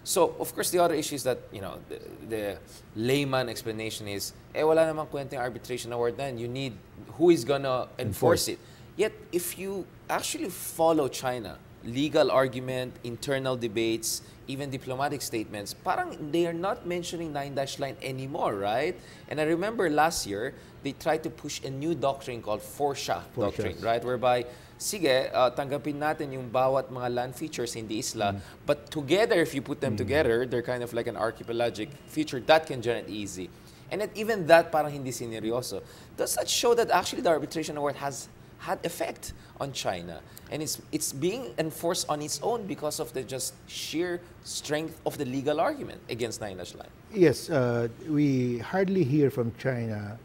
So, of course, the other issue is that, the layman explanation is, wala namang kwenteng arbitration award na yan. You need, who is gonna enforce it? Yet, if you actually follow China, legal argument, internal debates, even diplomatic statements, parang they are not mentioning 9-dash line anymore, right? And I remember last year, they tried to push a new doctrine called Forsha doctrine, right? Whereby, sige, tanggapin natin yung bawat mga land features in the isla, but together, if you put them together, they're kind of like an archipelagic feature that can generate easy. And that even that parang hindi sineryoso. Does that show that actually the arbitration award has had effect on China, and it's being enforced on its own because of the just sheer strength of the legal argument against 9-dash line? Yes, we hardly hear from China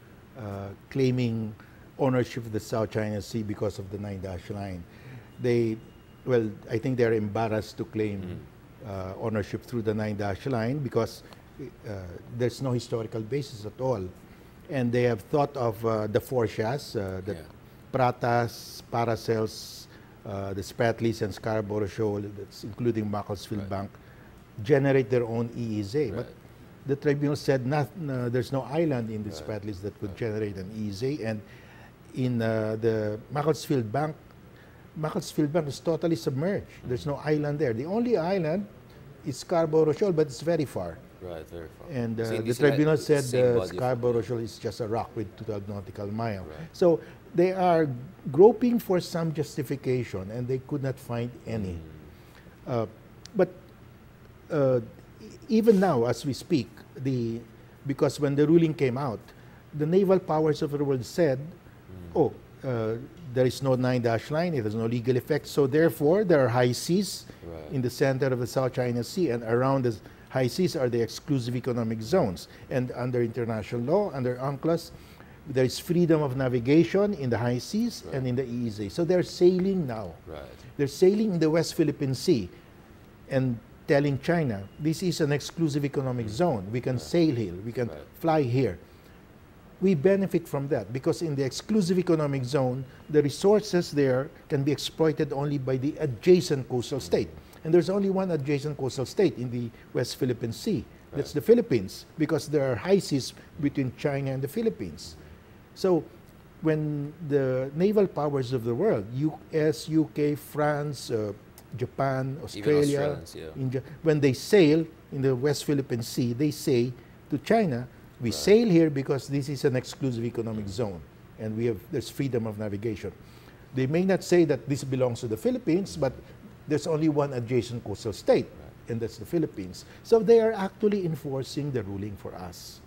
claiming ownership of the South China Sea because of the 9-dash line. I think they're embarrassed to claim ownership through the 9-dash line because there's no historical basis at all. And they have thought of the Forshas, Pratas, Paracels, the Spratlys and Scarborough Shoal, that's including Macclesfield Bank, generate their own EEZ. But the tribunal said there's no island in the Spratlys that could generate an EEZ. And in the Macclesfield Bank is totally submerged. There's no island there. The only island is Scarborough Shoal, but it's very far. Right, very far. And the tribunal said Scarborough Shoal is just a rock with 12 nautical miles. Right. So they are groping for some justification, and they could not find any. But even now, as we speak, because when the ruling came out, the naval powers of the world said, there is no 9-dash line, it has no legal effect, so therefore there are high seas in the center of the South China Sea, and around the high seas are the exclusive economic zones. And under international law, under UNCLOS, there is freedom of navigation in the high seas and in the EEZ. So they're sailing now. They're sailing in the West Philippine Sea and telling China, this is an exclusive economic zone. We can sail here. We can fly here. We benefit from that because in the exclusive economic zone, the resources there can be exploited only by the adjacent coastal state. And there's only one adjacent coastal state in the West Philippine Sea. That's the Philippines, because there are high seas between China and the Philippines. So when the naval powers of the world, US, UK, France, Japan, Australia, India, when they sail in the West Philippine Sea, they say to China, we sail here because this is an exclusive economic zone and there's freedom of navigation. They may not say that this belongs to the Philippines, but there's only one adjacent coastal state, and that's the Philippines. So they are actually enforcing the ruling for us.